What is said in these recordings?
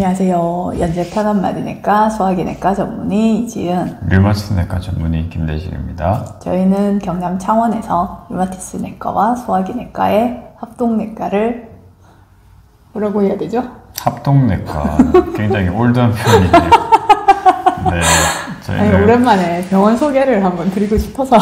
안녕하세요. 연세 편한마디내과 소화기내과 전문의 이지은, 류마티스 내과 전문의 김대식입니다. 저희는 경남 창원에서 류마티스 내과와 소화기내과의 합동내과를 뭐라고 해야 되죠? 합동내과 굉장히 올드한 표현이네요. 네, 아니, 오랜만에 병원 소개를 한번 드리고 싶어서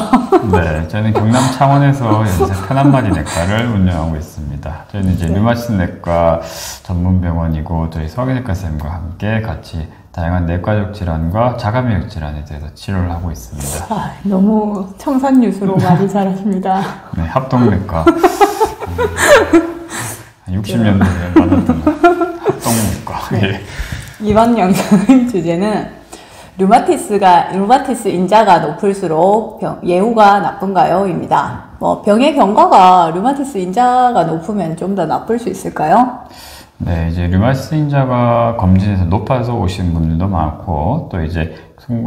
네, 저희는 경남 창원에서 연세 편한마디 내과를 운영하고 있습니다. 저희는 이제 류마티스 내과 전문 병원이고 저희 소화기내과 선생님과 함께 같이 다양한 내과적 질환과 자가면역 질환에 대해서 치료를 하고 있습니다. 너무 청산유수로 말을 잘하십니다. 네, 합동내과 60년대에 많았던 합동내과. 예. 이번 영상의 주제는 류마티스 인자가 높을수록 예후가 나쁜가요? 입니다. 병의 경과가 류마티스 인자가 높으면 좀 더 나쁠 수 있을까요? 네, 이제 류마티스 인자가 검진에서 높아서 오시는 분들도 많고, 또 이제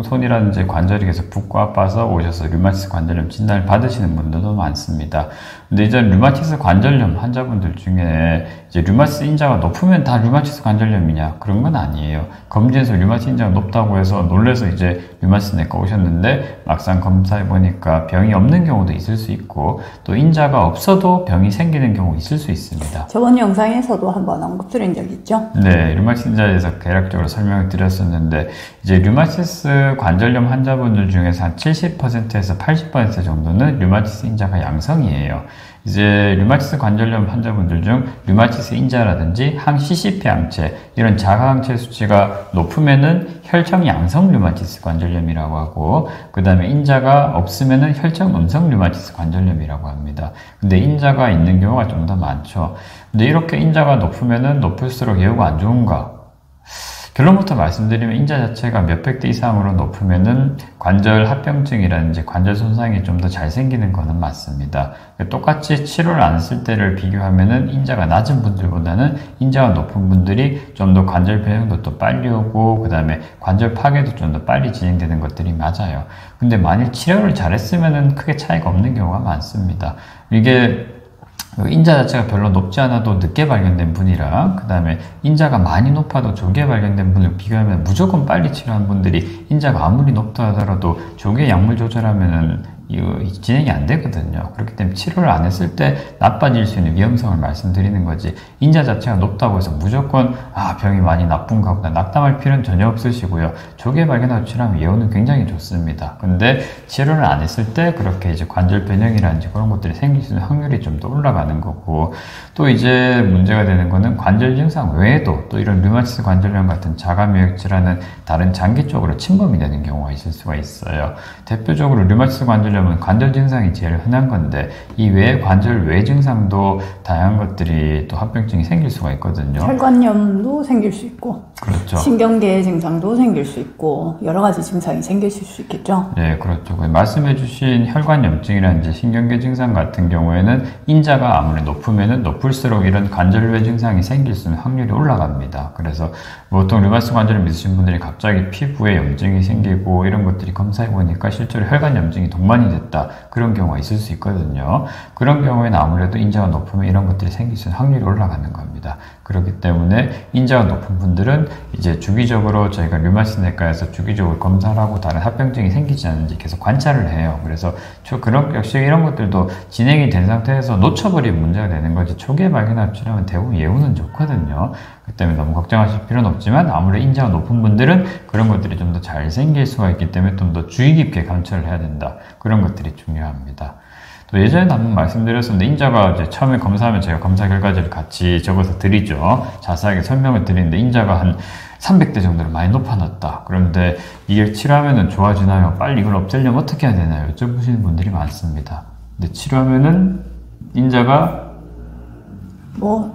손이라든지 관절이 계속 붓고 아파서 오셔서 류마티스 관절염 진단을 받으시는 분들도 많습니다. 근데 이제 류마티스 관절염 환자분들 중에 이제 류마티스 인자가 높으면 다 류마티스 관절염이냐? 그런 건 아니에요. 검진에서 류마티스 인자가 높다고 해서 놀래서 이제 류마티스 내과 오셨는데 막상 검사해 보니까 병이 없는 경우도 있을 수 있고, 또 인자가 없어도 병이 생기는 경우 있을 수 있습니다. 저번 영상에서도 한번 언급드린 적 있죠? 네, 류마티스 인자에 대해서 대략적으로 설명을 드렸었는데, 이제 류마티스 관절염 환자분들 중에서 한 70%에서 80% 정도는 류마티스 인자가 양성이에요. 이제 류마티스 관절염 환자분들 중 류마티스 인자라든지 항CCP 항체, 이런 자가항체 수치가 높으면은 혈청 양성 류마티스 관절염이라고 하고, 그 다음에 인자가 없으면은 혈청 음성 류마티스 관절염이라고 합니다. 근데 인자가 있는 경우가 좀 더 많죠. 근데 이렇게 인자가 높으면은 높을수록 예후가 안 좋은가? 결론부터 말씀드리면 인자 자체가 몇백 대 이상으로 높으면은 관절 합병증이라든지 관절 손상이 좀 더 잘 생기는 거는 맞습니다. 똑같이 치료를 안 했을 때를 비교하면은 인자가 낮은 분들보다는 인자가 높은 분들이 좀 더 관절 변형도 또 빨리 오고, 그 다음에 관절 파괴도 좀 더 빨리 진행되는 것들이 맞아요. 근데 만일 치료를 잘했으면은 크게 차이가 없는 경우가 많습니다. 이게 인자 자체가 별로 높지 않아도 늦게 발견된 분이랑, 그 다음에 인자가 많이 높아도 조기에 발견된 분을 비교하면 무조건 빨리 치료한 분들이 인자가 아무리 높다 하더라도 조기에 약물 조절하면은 진행이 안 되거든요. 그렇기 때문에 치료를 안 했을 때 나빠질 수 있는 위험성을 말씀드리는 거지, 인자 자체가 높다고 해서 무조건 병이 많이 나쁜가 보다 낙담할 필요는 전혀 없으시고요. 조기에 발견하고 치료하면 예후는 굉장히 좋습니다. 근데 치료를 안 했을 때 그렇게 이제 관절 변형이라든지 그런 것들이 생길 수 있는 확률이 좀 더 올라가는 거고, 또 이제 문제가 되는 거는 관절 증상 외에도 또 이런 류마티스 관절염 같은 자가면역 질환은 다른 장기 쪽으로 침범이 되는 경우가 있을 수가 있어요. 대표적으로 류마티스 관절염은 관절 증상이 제일 흔한 건데, 이 외에 관절 외 증상도 다양한 것들이 또 합병증이 생길 수가 있거든요. 혈관염도 생길 수 있고, 그렇죠. 신경계 증상도 생길 수 있고, 여러 가지 증상이 생기실 수 있겠죠. 네, 그렇죠. 말씀해주신 혈관염증이라든지 신경계 증상 같은 경우에는 인자가 아무리 높으면은 높을수록 이런 관절 외 증상이 생길 수 있는 확률이 올라갑니다. 그래서 보통 류마티스 관절염 있으신 분들이 갑자기 피부에 염증이 생기고 이런 것들이 검사해 보니까 실제로 혈관염증이 동반이 됐다, 그런 경우가 있을 수 있거든요. 그런 경우에는 아무래도 인자가 높으면 이런 것들이 생길 수 있는 확률이 올라가는 겁니다. 그렇기 때문에 인자가 높은 분들은 이제 주기적으로 저희가 류마티스 내과에서 주기적으로 검사를 하고 다른 합병증이 생기지 않는지 계속 관찰을 해요. 그래서 역시 이런 것들도 진행이 된 상태에서 놓쳐버리면 문제가 되는 거지, 초기에 발견하고 치료하면 대부분 예후는 좋거든요. 그 때문에 너무 걱정하실 필요는 없지만, 아무래도 인자가 높은 분들은 그런 것들이 좀 더 잘 생길 수가 있기 때문에 좀 더 주의 깊게 관찰을 해야 된다, 그런 것들이 중요합니다. 또 예전에 한번 말씀드렸었는데, 인자가 이제 처음에 검사하면 제가 검사 결과지를 같이 적어서 드리죠. 자세하게 설명을 드리는데, 인자가 한 300대 정도로 많이 높아졌다. 그런데 이게 치료하면은 좋아지나요? 빨리 이걸 없애려면 어떻게 해야 되나요? 여쭤보시는 분들이 많습니다. 근데 치료하면은 인자가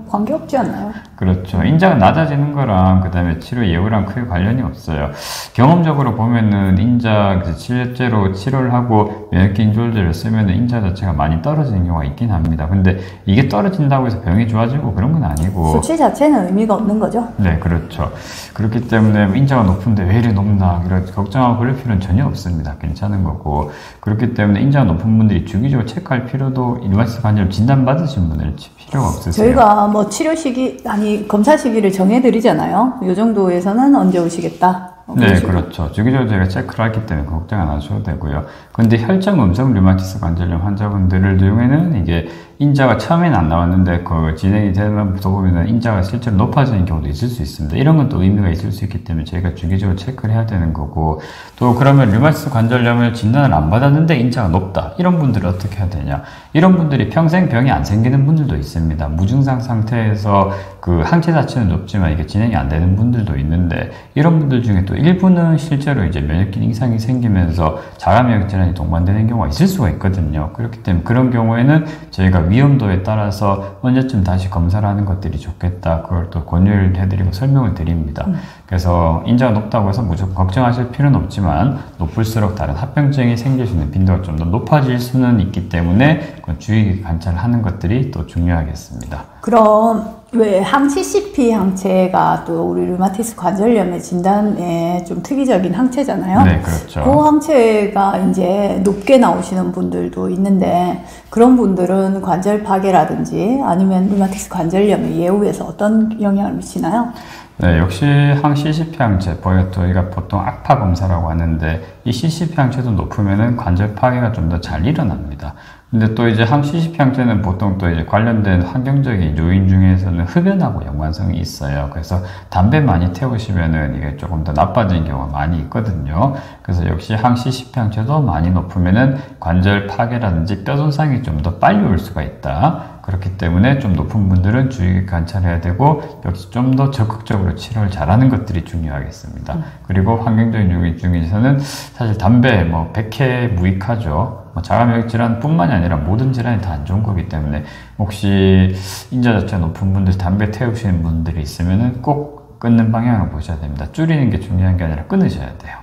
관계없지 않나요? 그렇죠. 인자가 낮아지는 거랑 그 다음에 치료 예후랑 크게 관련이 없어요. 경험적으로 보면은 인자 실제로 치료를 하고 면역기 인조제를 쓰면은 인자 자체가 많이 떨어지는 경우가 있긴 합니다. 근데 이게 떨어진다고 해서 병이 좋아지고 그런 건 아니고, 수치 자체는 의미가 없는 거죠? 네, 그렇죠. 그렇기 때문에 인자가 높은데 왜 이리 높나 이런 걱정하고 그럴 필요는 전혀 없습니다. 괜찮은 거고, 그렇기 때문에 인자가 높은 분들이 주기적으로 체크할 필요도, 류마티스 관절염 진단 받으신 분들 필요가 없으세요. 저희가 치료식이 아니 이 검사 시기를 정해드리잖아요. 이 정도에서는 언제 오시겠다. 네, 그렇죠. 주기적으로 제가 체크를 하기 때문에 걱정 안 하셔도 되고요. 근데 혈전 음성 류마티스 관절염 환자분들 중에는 이게 인자가 처음에는 안 나왔는데 그 진행이 되면부터 보면은 인자가 실제로 높아지는 경우도 있을 수 있습니다. 이런 건 또 의미가 있을 수 있기 때문에 저희가 주기적으로 체크를 해야 되는 거고, 또 그러면 류마티스 관절염을 진단을 안 받았는데 인자가 높다. 이런 분들은 어떻게 해야 되냐? 이런 분들이 평생 병이 안 생기는 분들도 있습니다. 무증상 상태에서 그 항체 자체는 높지만 이게 진행이 안 되는 분들도 있는데, 이런 분들 중에 또 일부는 실제로 이제 면역기능 이상이 생기면서 자가면역 질환이 동반되는 경우가 있을 수가 있거든요. 그렇기 때문에 그런 경우에는 저희가 위험도에 따라서 언제쯤 다시 검사를 하는 것들이 좋겠다. 그걸 또 권유를 해드리고 설명을 드립니다. 그래서 인자가 높다고 해서 무조건 걱정하실 필요는 없지만 높을수록 다른 합병증이 생길 수 있는 빈도가 좀 더 높아질 수는 있기 때문에 주의 깊게 관찰을 하는 것들이 또 중요하겠습니다. 그럼 왜 항CCP 항체가 또 우리 류마티스 관절염의 진단에 좀 특이적인 항체잖아요. 네, 그렇죠. 그 항체가 이제 높게 나오시는 분들도 있는데, 그런 분들은 관절 파괴라든지 아니면 류마티스 관절염의 예후에서 어떤 영향을 미치나요? 네, 역시 항CCP 항체, 저희가 보통 악파 검사라고 하는데, 이 CCP 항체도 높으면은 관절 파괴가 좀 더 잘 일어납니다. 근데 또 이제 항CCP 항체는 보통 또 이제 관련된 환경적인 요인 중에서는 흡연하고 연관성이 있어요. 그래서 담배 많이 태우시면은 이게 조금 더 나빠지는 경우가 많이 있거든요. 그래서 역시 항CCP 항체도 많이 높으면은 관절 파괴라든지 뼈 손상이 좀 더 빨리 올 수가 있다. 그렇기 때문에 좀 높은 분들은 주의 깊게 관찰해야 되고, 역시 좀 더 적극적으로 치료를 잘하는 것들이 중요하겠습니다. 그리고 환경적인 요인 중에서는 사실 담배, 백해 무익하죠. 자가면역 질환뿐만이 아니라 모든 질환이 다 안 좋은 거기 때문에, 혹시 인자 자체가 높은 분들, 담배 태우시는 분들이 있으면은 꼭 끊는 방향을 보셔야 됩니다. 줄이는 게 중요한 게 아니라 끊으셔야 돼요.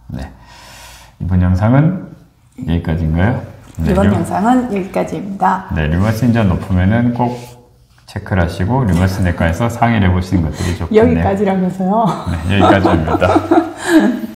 네. 이번 영상은 여기까지인가요? 네, 이번 영상은 여기까지입니다. 네, 류마티스 인자 높으면은 꼭 체크를 하시고 류마티스 내과에서 상의를 해보시는 것들이 좋겠네요. 여기까지라면서요? 네, 여기까지입니다.